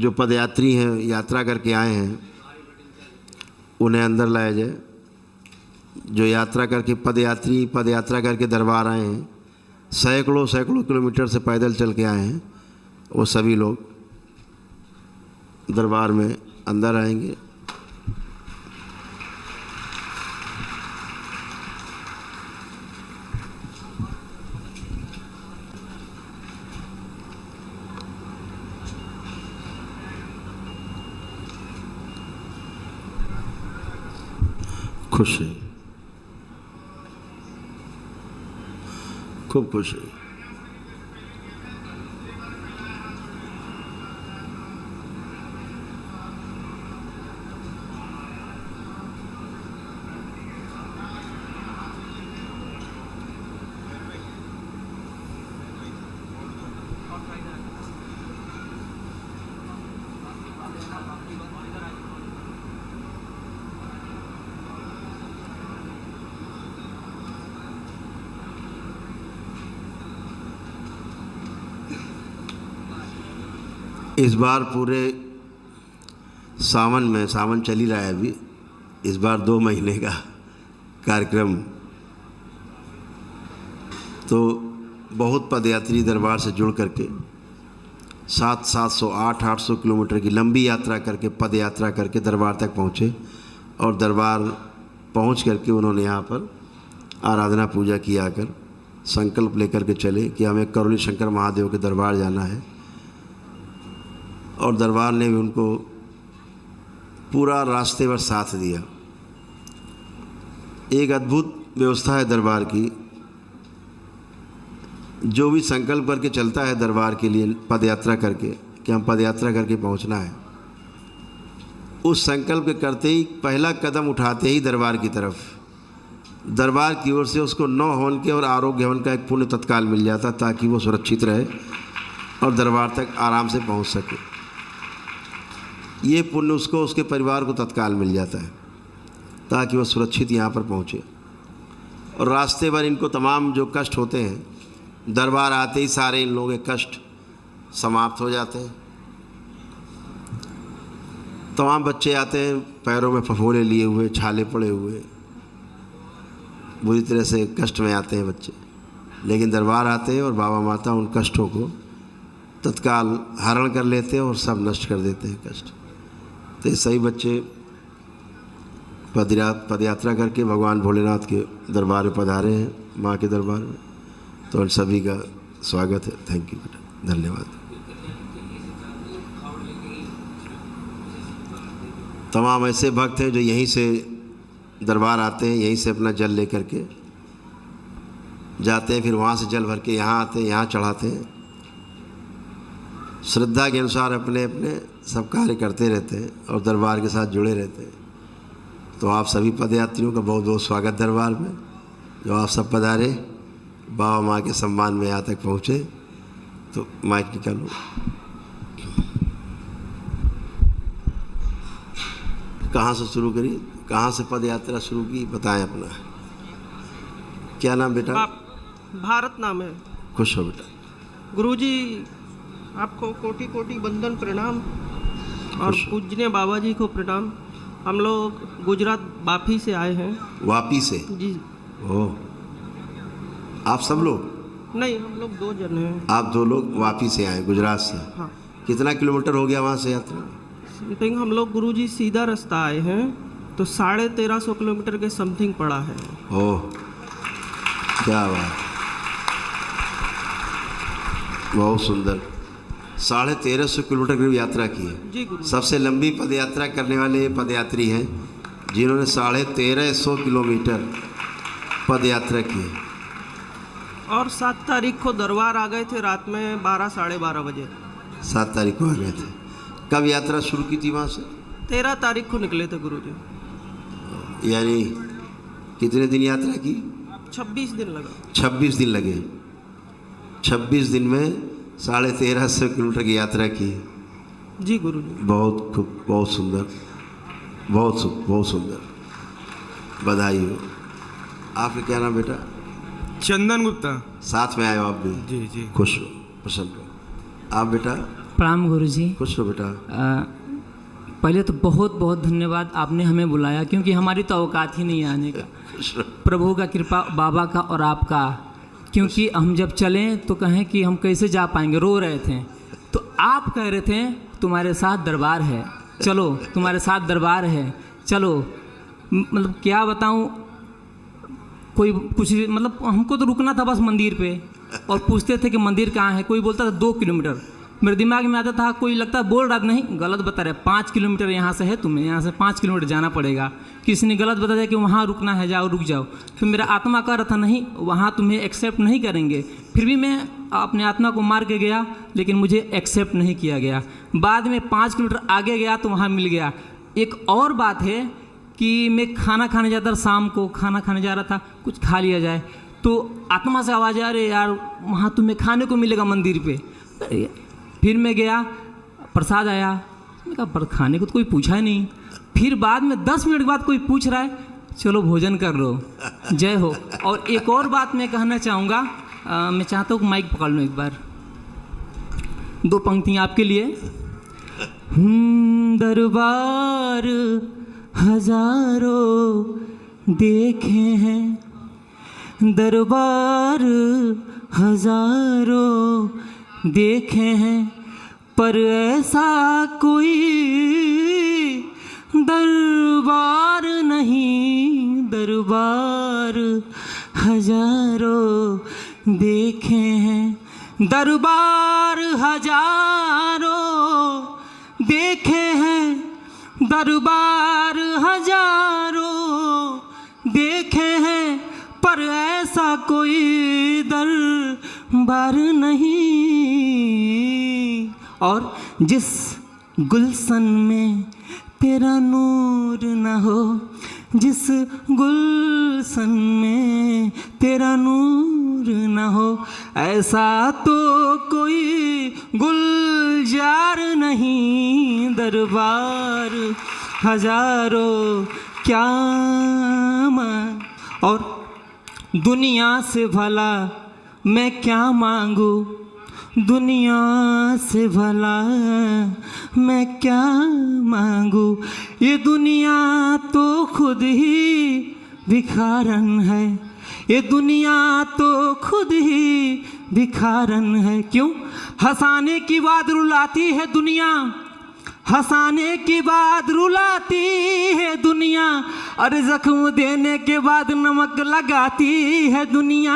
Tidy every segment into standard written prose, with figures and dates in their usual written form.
जो पदयात्री हैं, यात्रा करके आए हैं, उन्हें अंदर लाया जाए। जो यात्रा करके पद यात्रा करके दरबार आए हैं, सैकड़ों किलोमीटर से पैदल चल के आए हैं, वो सभी लोग दरबार में अंदर आएंगे। खुश है, खूब खुश है। इस बार पूरे सावन चल ही रहा है अभी, इस बार 2 महीने का कार्यक्रम, तो बहुत पदयात्री दरबार से जुड़ करके 700 800 किलोमीटर की लंबी यात्रा करके, पद यात्रा करके दरबार तक पहुँचे और दरबार पहुँच करके उन्होंने यहाँ पर आराधना पूजा किया कर संकल्प लेकर के चले कि हमें करुणी शंकर महादेव के दरबार जाना है। और दरबार ने भी उनको पूरा रास्ते भर साथ दिया। एक अद्भुत व्यवस्था है दरबार की, जो भी संकल्प करके चलता है दरबार के लिए पद यात्रा करके कि हम पद यात्रा करके पहुंचना है, उस संकल्प के करते ही पहला कदम उठाते ही दरबार की तरफ, दरबार की ओर से उसको 9 हवन के और आरोग्य हवन का एक पुण्य तत्काल मिल जाता, ताकि वो सुरक्षित रहे और दरबार तक आराम से पहुंच सके। ये पुण्य उसको, उसके परिवार को तत्काल मिल जाता है, ताकि वो सुरक्षित यहाँ पर पहुँचे। और रास्ते भर इनको तमाम जो कष्ट होते हैं, दरबार आते ही सारे इन लोगों के कष्ट समाप्त हो जाते हैं। तमाम बच्चे आते हैं पैरों में फफोले लिए हुए, छाले पड़े हुए, बुरी तरह से कष्ट में आते हैं बच्चे, लेकिन दरबार आते हैं और बाबा माता उन कष्टों को तत्काल हरण कर लेते हैं और सब नष्ट कर देते हैं कष्ट। तो ये सही बच्चे पद यात्रा करके भगवान भोलेनाथ के दरबार में पधारे हैं, माँ के दरबार में, तो उन सभी का स्वागत है। थैंक यू बेटा, धन्यवाद। तमाम ऐसे भक्त हैं जो यहीं से दरबार आते हैं, यहीं से अपना जल लेकर के जाते हैं, फिर वहाँ से जल भर के यहाँ आते हैं, यहाँ चढ़ाते हैं। श्रद्धा के अनुसार अपने अपने सब कार्य करते रहते हैं और दरबार के साथ जुड़े रहते हैं। तो आप सभी पदयात्रियों का बहुत बहुत स्वागत दरबार में, जो आप सब पधारे, बाबा माँ के सम्मान में यहाँ तक पहुँचे। तो माइक निकालो। कहाँ से शुरू करी, कहाँ से पद यात्रा शुरू की, बताएं अपना। क्या नाम बेटा? भारत नाम है। खुश हो बेटा। गुरुजी आपको कोटि कोटि बंदन प्रणाम और पूजनीय बाबा जी को प्रणाम। हम लोग गुजरात वापी से आए हैं। वापी से? जी। ओह, आप सब लोग? नहीं, हम लोग 2 जन हैं। आप 2 लोग वापी से आए, गुजरात से? हाँ। कितना किलोमीटर हो गया वहाँ से यात्रा? समथिंग हम लोग गुरुजी सीधा रास्ता आए हैं तो 1350 किलोमीटर के समथिंग पड़ा है। ओह, क्या बात, बहुत सुंदर। 1350 किलोमीटर की यात्रा की है जी गुरु। सबसे लंबी पद यात्रा करने वाले पदयात्री हैं जिन्होंने 1350 किलोमीटर पद यात्रा की है। और 7 तारीख को दरबार आ गए थे रात में 12 साढ़े 12 बजे। 7 तारीख को आ गए थे। कब यात्रा शुरू की थी वहाँ से? 13 तारीख को निकले थे गुरुजी। यानी कितने दिन यात्रा की? 26 दिन लगा। 26 दिन लगे। 26 दिन में 1350 किलोमीटर की यात्रा की जी गुरुजी। बहुत खूब, बहुत सुंदर, बहुत सुंदर, बधाई हो। आपका क्या नाम बेटा? चंदन गुप्ता। साथ में आए हो आप भी? जी जी। खुश हो, प्रसन्न हो। आप बेटा? प्रणाम गुरुजी। खुश रहो बेटा। पहले तो बहुत बहुत धन्यवाद, आपने हमें बुलाया, क्योंकि हमारी तो औकात ही नहीं है आने का। प्रभु का कृपा, बाबा का और आपका, क्योंकि हम जब चलें तो कहें कि हम कैसे जा पाएंगे, रो रहे थे तो आप कह रहे थे तुम्हारे साथ दरबार है, चलो तुम्हारे साथ दरबार है, चलो। मतलब क्या बताऊं, कोई कुछ मतलब हमको तो रुकना था बस मंदिर पे, और पूछते थे कि मंदिर कहाँ है, कोई बोलता था 2 किलोमीटर, मेरे दिमाग में आता था, कोई लगता बोल रहा था नहीं गलत बता रहे 5 किलोमीटर यहाँ से है, तुम्हें यहाँ से 5 किलोमीटर जाना पड़ेगा, किसी ने गलत बता दिया कि वहाँ रुकना है, जाओ रुक जाओ। फिर मेरा आत्मा कह रहा था नहीं वहाँ तुम्हें एक्सेप्ट नहीं करेंगे, फिर भी मैं अपने आत्मा को मार के गया, लेकिन मुझे एक्सेप्ट नहीं किया गया। बाद में 5 किलोमीटर आगे गया तो वहाँ मिल गया। एक और बात है कि मैं खाना खाने जाता था, शाम को खाना खाने जा रहा था, कुछ खा लिया जाए तो आत्मा से आवाज़ आ रही यार वहाँ तुम्हें खाने को मिलेगा मंदिर पे। फिर मैं गया, प्रसाद आया, मैं कहा पर खाने को तो कोई पूछा ही नहीं। फिर बाद में 10 मिनट बाद कोई पूछ रहा है, चलो भोजन कर लो, जय हो। और एक और बात मैं कहना चाहूँगा, मैं चाहता हूँ कि माइक पकड़ लूँ एक बार, 2 पंक्तियाँ आपके लिए। दरबार हजारों देखे हैं, दरबार हजारों देखे हैं, पर ऐसा कोई दरबार नहीं, दरबार हजारों देखे हैं, दरबार हजारों देखे हैं, दरबार हजारों देखे हैं, पर ऐसा कोई दरबार नहीं। और जिस गुलशन में तेरा नूर न हो, जिस गुलशन में तेरा नूर न हो, ऐसा तो कोई गुलजार नहीं, दरबार हजारों क्या मान। और दुनिया से भला मैं क्या मांगू, दुनिया से भला मैं क्या मांगू, ये दुनिया तो खुद ही भिखारन है, ये दुनिया तो खुद ही भिखारन है। क्यों? हंसाने की बात रुलाती है दुनिया, हंसाने की बात रुलाती है दुनिया, और जख्म देने के बाद नमक लगाती है दुनिया।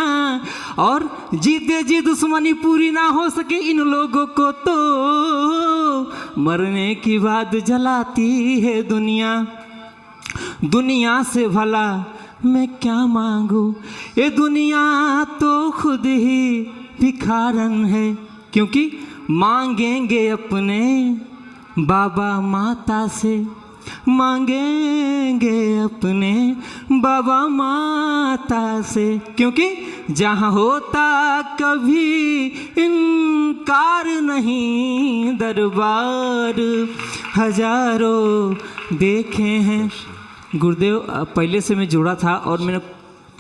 और जीते जी दुश्मनी पूरी ना हो सके इन लोगों को तो मरने की बाद जलाती है दुनिया। दुनिया से भला मैं क्या मांगू, ये दुनिया तो खुद ही भिखारन है। क्योंकि मांगेंगे अपने बाबा माता से, मांगेंगे अपने बाबा माता से, क्योंकि जहाँ होता कभी इनकार नहीं, दरबार हजारों देखे हैं। गुरुदेव पहले से मैं जुड़ा था और मैंने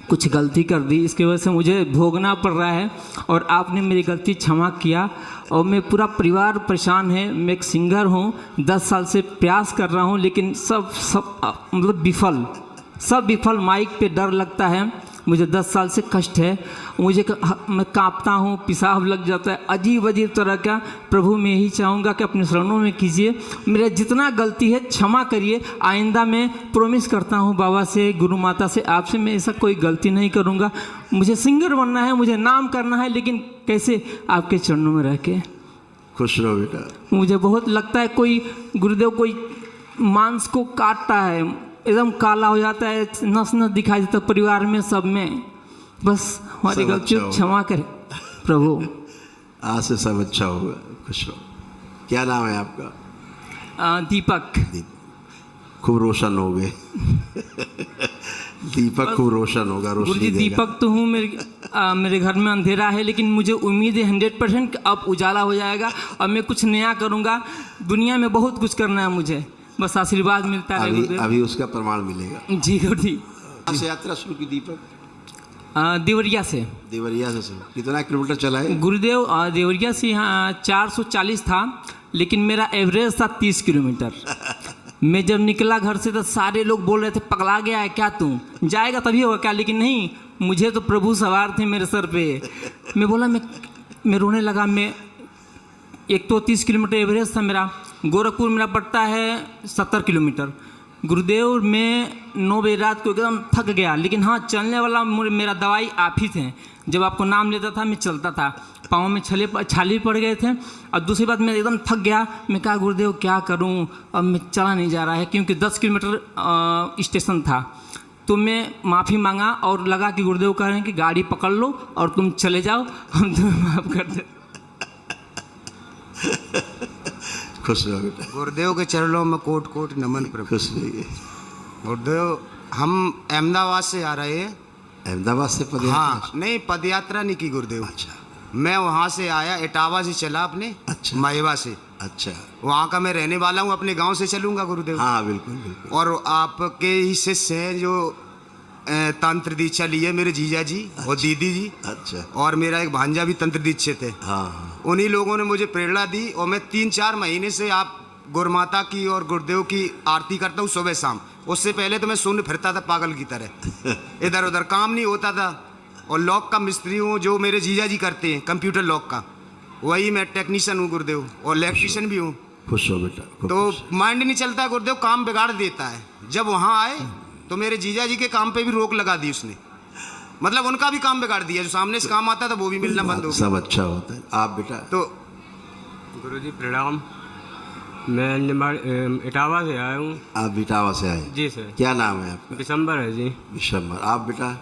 कुछ गलती कर दी, इसकी वजह से मुझे भोगना पड़ रहा है, और आपने मेरी गलती क्षमा किया। और मैं पूरा परिवार परेशान है, मैं एक सिंगर हूँ, 10 साल से प्रयास कर रहा हूँ, लेकिन सब मतलब सब विफल। माइक पे डर लगता है, मुझे 10 साल से कष्ट है, मुझे मैं कांपता हूँ, पेशाब लग जाता है, अजीब अजीब तरह का। प्रभु मैं यही चाहूँगा कि अपने शरणों में कीजिए, मेरा जितना गलती है क्षमा करिए। आइंदा मैं प्रॉमिस करता हूँ बाबा से, गुरु माता से, आपसे मैं ऐसा कोई गलती नहीं करूँगा। मुझे सिंगर बनना है, मुझे नाम करना है, लेकिन कैसे आपके चरणों में रह के। खुश रहो बेटा। मुझे बहुत लगता है कोई गुरुदेव कोई मांस को काटता है, एकदम काला हो जाता है, नस नस दिखाई देता परिवार में, सब में। बस हमारी गलती क्षमा करे प्रभु। आज से सब अच्छा होगा। खुश रहो। क्या नाम है आपका? दीपक। खूब रोशन हो गए। दीपक खूब रोशन होगा, रोशनी गुरुजी देगा। दीपक तो हूँ, मेरे घर में अंधेरा है, लेकिन मुझे उम्मीद है 100% अब उजाला हो जाएगा और मैं कुछ नया करूँगा। दुनिया में बहुत कुछ करना है मुझे, बस आशीर्वाद मिलता है। अभी उसका प्रमाण मिलेगा। जी गुरुजी। से यात्रा शुरू की दीपक? देवरिया से। देवरिया से कितना किलोमीटर चला है? गुरुदेव देवरिया से यहाँ 440 था, लेकिन मेरा एवरेज था 30 किलोमीटर। मैं जब निकला घर से तो सारे लोग बोल रहे थे पगला गया है क्या तू, जाएगा तभी होगा क्या, लेकिन नहीं, मुझे तो प्रभु सवार थे मेरे सर पे। मैं बोला, मैं रोने लगा। मैं एक तो 30 किलोमीटर एवरेज था मेरा, गोरखपुर मेरा पड़ता है 70 किलोमीटर। गुरुदेव मैं 9 बजे रात को एकदम थक गया, लेकिन हाँ चलने वाला मेरा दवाई आप ही थे। जब आपको नाम लेता था मैं चलता था, पाँव में छाले पड़ गए थे। और दूसरी बात, मैं एकदम थक गया। मैं कहा गुरुदेव क्या करूं, अब मैं चला नहीं जा रहा है, क्योंकि 10 किलोमीटर स्टेशन था। तो मैं माफ़ी मांगा और लगा कि गुरुदेव कह रहे हैं कि गाड़ी पकड़ लो और तुम चले जाओ, हम तुम्हें माफ़ कर दे। खुश रहो बेटा। गुरुदेव के चरणों में कोट कोट नमन प्रभु। खुश रहिए। गुरुदेव हम अहमदाबाद से आ रहे हैं। अहमदाबाद से पदयात्रा? हाँ, नहीं पदयात्रा नहीं की गुरुदेव। अच्छा। मैं वहाँ से आया, इटावा से चला अपने। अच्छा। मायवा से। अच्छा। वहाँ का मैं रहने वाला हूँ, अपने गांव से चलूँगा गुरुदेव। हाँ बिल्कुल बिल्कुल। और आपके ही शिष्य हैं जो तंत्र दीक्षा लिए, मेरे जीजा जी और दीदी जी। अच्छा। और मेरा एक भांजा भी तंत्र दीक्षित है। हाँ। उन्हीं लोगों ने मुझे प्रेरणा दी, और मैं 3-4 महीने से आप गुरुमाता की और गुरुदेव की आरती करता हूँ सुबह शाम। उससे पहले तो मैं शून्य फिरता था पागल की तरह, इधर उधर काम नहीं होता था। और लॉक का मिस्त्री हूँ, जो मेरे जीजा जी करते हैं कंप्यूटर लॉक का, वही मैं टेक्नीशियन हूँ गुरुदेव, और इलेक्ट्रीशियन भी हूँ। खुश हो बेटा। तो माइंड नहीं चलता है गुरुदेव, काम बिगाड़ देता है। जब वहाँ आए तो मेरे जीजा जी के काम पे भी रोक लगा दी उसने, मतलब उनका भी काम बिगाड़ दिया। जो सामने से काम आता था वो भी मिलना बंद हो गया। सब अच्छा होता है। आप बेटा? तो गुरुजी प्रणाम, मैं इटावा से आया हूँ। आप इटावा से आए? जी सर। क्या नाम है आपका? दिसंबर है जी। विशंबर। आप बेटा?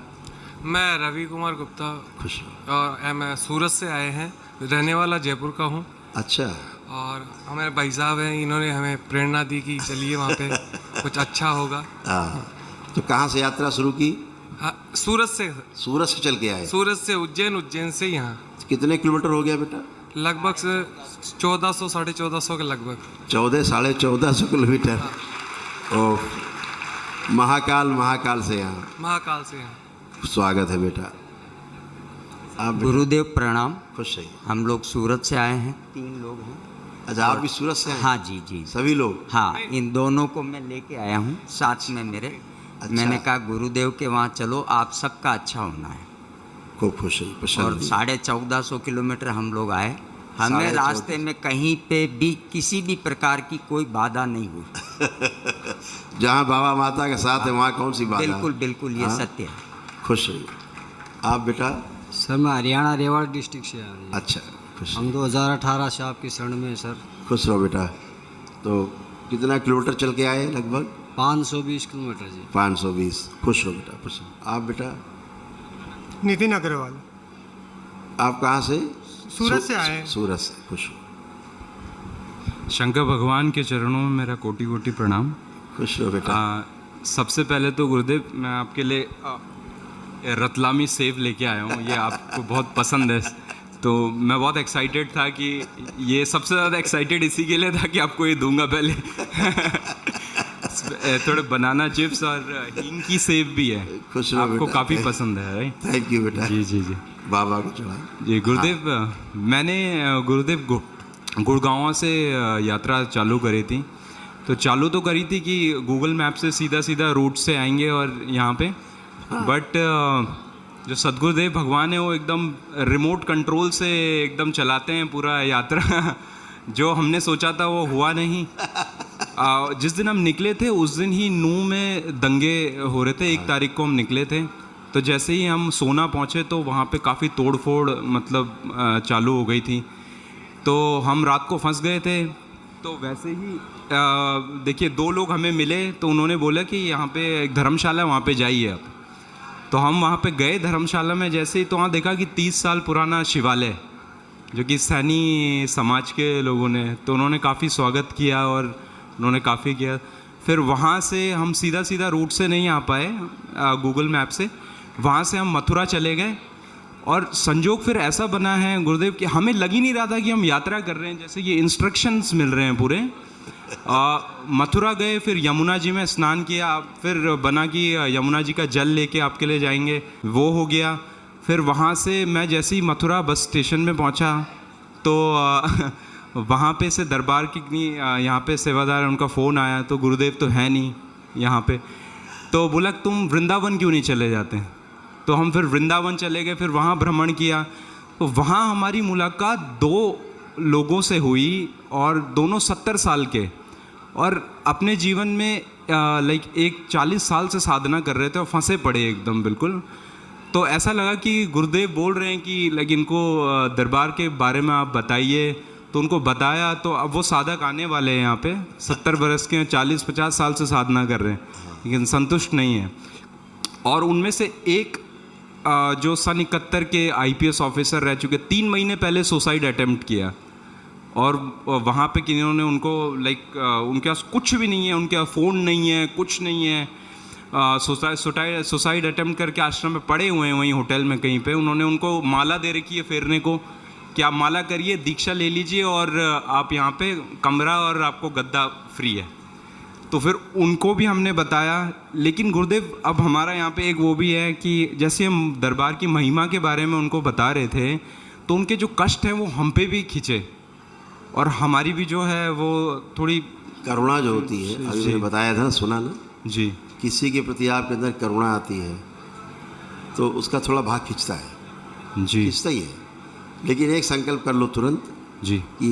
मैं रवि कुमार गुप्ता, खुश हो। और मैं सूरत से आए हैं, रहने वाला जयपुर का हूँ। अच्छा। और हमारे भाई साहब हैं, इन्होंने हमें प्रेरणा दी कि चलिए वहाँ पे कुछ अच्छा होगा। हाँ, तो कहाँ से यात्रा शुरू की? हाँ, सूरत से। सूरत से चल के आए? सूरत से उज्जैन, उज्जैन से यहाँ। कितने किलोमीटर हो गया बेटा? लगभग से 1400 साढ़े 1400 के लगभग। 14 साढ़े 1400 किलोमीटर। ओह, महाकाल से यहाँ। महाकाल से यहाँ। स्वागत है बेटा। आप बेटा? गुरुदेव प्रणाम। खुश रहिए। हम लोग सूरत से आए हैं, 3 लोग हैं। अच्छा, आप भी सूरत से आए? हाँ जी जी, सभी लोग? हाँ, इन दोनों को मैं लेके आया हूँ साथ में मेरे। अच्छा। मैंने कहा गुरुदेव के वहाँ चलो, आप सबका अच्छा होना है। खूब खुश रहिए, और प्रसन्न। 1450 किलोमीटर हम लोग आए। हमें रास्ते में कहीं पे भी किसी भी प्रकार की कोई बाधा नहीं हुई। जहाँ बाबा माता के साथ है वहाँ कौन सी बात? बिल्कुल बिल्कुल, ये सत्य है। खुश रहिए। आप बेटा? सर मैं हरियाणा रेवाड़ डिस्ट्रिक्ट से आ रही हूँ। अच्छा, खुश हम 2018 से आपकी शरण में हैं सर। खुश रहो बेटा। तो कितना किलोमीटर चल के आए? लगभग 520 किलोमीटर जी। 520। खुश रहो बेटा, प्रसन्न। आप बेटा? नितिन अग्रवाल, आप कहाँ से? सूरत से आए हैं। सूरत से। खुश हो। शंकर भगवान के चरणों में मेरा कोटि कोटि प्रणाम। खुश रहो बेटा। सबसे पहले तो गुरुदेव, मैं आपके लिए रतलामी सेव लेके आया हूँ, ये आपको बहुत पसंद है। तो मैं बहुत एक्साइटेड था कि ये सबसे ज़्यादा एक्साइटेड इसी के लिए था कि आपको ये दूंगा पहले। थोड़े बनाना चिप्स और हींग की सेव भी है, खुश रहो आपको बेटा। काफ़ी पसंद है, राइट? थैंक यू बेटा। जी जी जी। बाबा को चढ़ा। जी गुरुदेव, मैंने गुरुदेव गुड़गांव से यात्रा चालू करी थी। तो चालू तो करी थी कि गूगल मैप से सीधा सीधा रूट से आएंगे और यहाँ पे, बट जो सदगुरुदेव भगवान है वो एकदम रिमोट कंट्रोल से एकदम चलाते हैं पूरा यात्रा। जो हमने सोचा था वो हुआ नहीं। जिस दिन हम निकले थे उस दिन ही नूह में दंगे हो रहे थे। 1 तारीख को हम निकले थे, तो जैसे ही हम सोना पहुँचे तो वहाँ पे काफ़ी तोड़ फोड़ मतलब चालू हो गई थी। तो हम रात को फंस गए थे। तो वैसे ही देखिए 2 लोग हमें मिले, तो उन्होंने बोला कि यहाँ पे एक धर्मशाला है, वहाँ पे जाइए आप। तो हम वहाँ पे गए धर्मशाला में। जैसे ही तो वहाँ देखा कि 30 साल पुराना शिवालय, जो कि सैनी समाज के लोगों ने, तो उन्होंने काफ़ी स्वागत किया और उन्होंने काफ़ी किया। फिर वहाँ से हम सीधा रूट से नहीं आ पाए गूगल मैप से, वहाँ से हम मथुरा चले गए। और संजोग फिर ऐसा बना है गुरुदेव कि हमें लग ही नहीं रहा था कि हम यात्रा कर रहे हैं, जैसे ये इंस्ट्रक्शंस मिल रहे हैं पूरे। मथुरा गए, फिर यमुना जी में स्नान किया, फिर बना कि यमुना जी का जल लेके आपके लिए जाएंगे, वो हो गया। फिर वहाँ से मैं जैसे ही मथुरा बस स्टेशन में पहुँचा तो वहाँ पे से दरबार की यहाँ पे सेवादार है, उनका फ़ोन आया तो गुरुदेव तो है नहीं यहाँ पे, तो बोला तुम वृंदावन क्यों नहीं चले जाते। तो हम फिर वृंदावन चले गए, फिर वहाँ भ्रमण किया। तो वहाँ हमारी मुलाकात 2 लोगों से हुई और दोनों 70 साल के, और अपने जीवन में लाइक एक 40 साल से साधना कर रहे थे और फंसे पड़े एकदम बिल्कुल। तो ऐसा लगा कि गुरुदेव बोल रहे हैं कि लाइक इनको दरबार के बारे में आप बताइए। तो उनको बताया, तो अब वो साधक आने वाले हैं यहाँ पे, 70 बरस के, 40-50 साल से साधना कर रहे हैं लेकिन संतुष्ट नहीं है। और उनमें से एक जो सन 71 के IPS ऑफिसर रह चुके, 3 महीने पहले सुसाइड अटेम्प्ट किया, और वहाँ पे किन्होंने उनको लाइक उनके पास कुछ भी नहीं है, उनके पास फ़ोन नहीं है, कुछ नहीं है, सुसाइड अटेम्प्ट करके आश्रम में पड़े हुए हैं वहीं होटल में कहीं पे। उन्होंने उनको माला दे रखी है फेरने को कि आप माला करिए, दीक्षा ले लीजिए और आप यहाँ पे कमरा और आपको गद्दा फ्री है। तो फिर उनको भी हमने बताया। लेकिन गुरुदेव अब हमारा यहाँ पे एक वो भी है कि जैसे हम दरबार की महिमा के बारे में उनको बता रहे थे तो उनके जो कष्ट हैं वो हम पे भी खींचे, और हमारी भी जो है वो थोड़ी करुणा जो होती है, अभी मैंने बताया था ना, सुना ना जी, किसी के प्रति आपके अंदर करुणा आती है तो उसका थोड़ा भाग खींचता है, जी खींचता ही है। लेकिन एक संकल्प कर लो तुरंत जी कि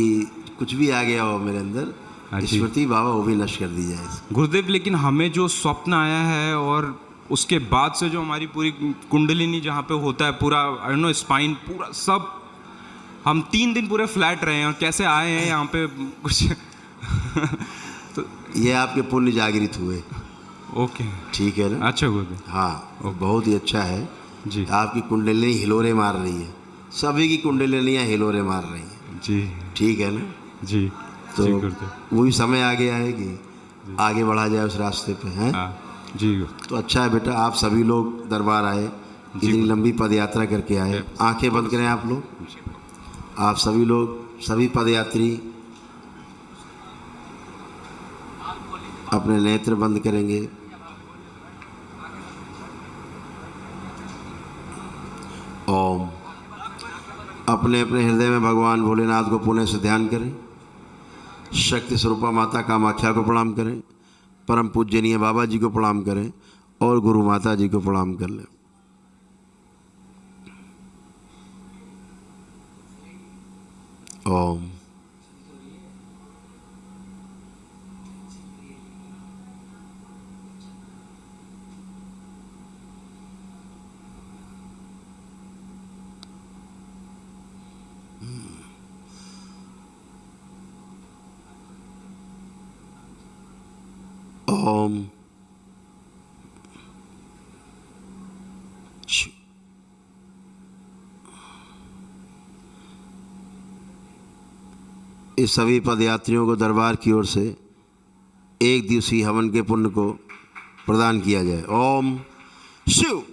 कुछ भी आ गया हो मेरे अंदर, स्मृति बाबा वो भी नष्ट कर दी जाए गुरुदेव। लेकिन हमें जो स्वप्न आया है और उसके बाद से जो हमारी पूरी कुंडलिनी जहाँ पे होता है पूरा आई नो स्पाइन पूरा सब, हम 3 दिन पूरे फ्लैट रहे हैं और कैसे आए हैं यहाँ पे कुछ तो ये आपके पुण्य जागृत हुए। ओके, ठीक है ना? अच्छा गुरुदेव, हाँ, बहुत ही अच्छा है जी। आपकी कुंडलिनी हिलोरे मार रही है, सभी की कुंडलिनियाँ हिलोरे मार रही हैं जी, ठीक है ना? जी, तो जी गुरुदेव, वही समय आ गया है कि आगे बढ़ा जाए उस रास्ते पे, हैं? हाँ जी। तो अच्छा है बेटा, आप सभी लोग दरबार आए, इतनी लंबी पद यात्रा करके आए। आंखें बंद करें आप लोग, आप सभी लोग, सभी पदयात्री अपने नेत्र बंद करेंगे। ओम। अपने अपने हृदय में भगवान भोलेनाथ को पुण्य से ध्यान करें। शक्ति स्वरूपा माता कामाख्या को प्रणाम करें, परम पूजनीय बाबा जी को प्रणाम करें और गुरु माता जी को प्रणाम कर लें। ओम। ओम। इस सभी पदयात्रियों को दरबार की ओर से 1 दिवसीय हवन के पुण्य को प्रदान किया जाए। ओम शिव।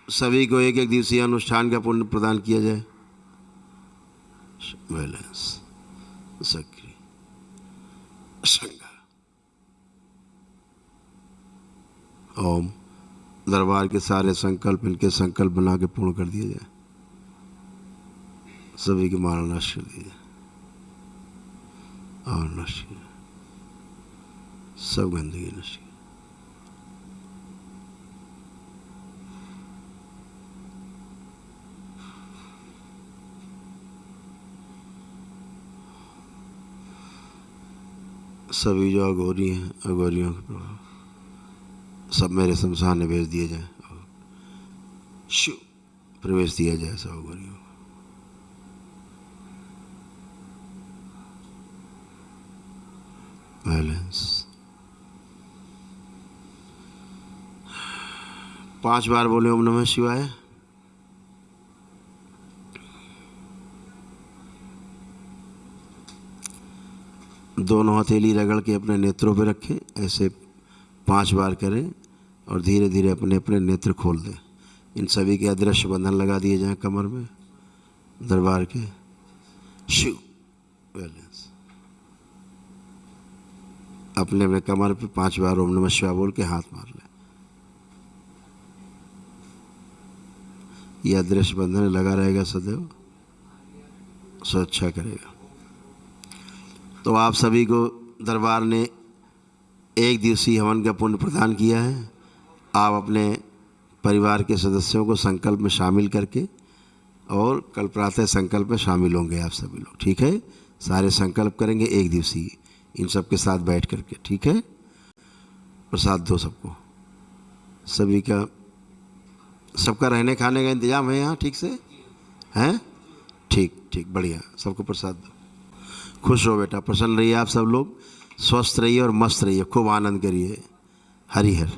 सभी को 1 दिवसीय अनुष्ठान का पुण्य प्रदान किया जाए। बैलेंस सक्रिय संगा। ओम। दरबार के सारे संकल्प इनके संकल्प बना के पूर्ण कर दिया जाए। सभी की माला नष्ट कर दिया जाए और नष्ट किया, सब गंदगी नष्ट किया। सभी जो अघोरी हैं, अघोरियों के प्रभाव सब मेरे शमशान में भेज दिए जाए और शिव प्रवेश दिया जाए सब अघोरियों को। बैलेंस 5 बार बोले ओम नमः शिवाय। दोनों हथेली रगड़ के अपने नेत्रों पे रखें, ऐसे 5 बार करें और धीरे धीरे अपने अपने नेत्र खोल दें। इन सभी के अदृश्य बंधन लगा दिए जाएं कमर में दरबार के। शिव बैलेंस। अपने अपने कमर पे 5 बार ओम नमः शिवाय बोल के हाथ मार लें। यह अदृश्य बंधन लगा रहेगा सदैव, सो अच्छा करेगा। तो आप सभी को दरबार ने 1 दिवसीय हवन का पुण्य प्रदान किया है। आप अपने परिवार के सदस्यों को संकल्प में शामिल करके और कल प्रातः संकल्प में शामिल होंगे आप सभी लोग, ठीक है। सारे संकल्प करेंगे 1 दिवसीय इन सब के साथ बैठ करके, ठीक है। प्रसाद दो सबको, सभी का, सबका रहने खाने का इंतजाम है यहाँ ठीक से हैं? ठीक ठीक, बढ़िया, सबको प्रसाद दो। खुश हो बेटा, प्रसन्न रहिए आप सब लोग, स्वस्थ रहिए और मस्त रहिए, खूब आनंद करिए। हरि हर।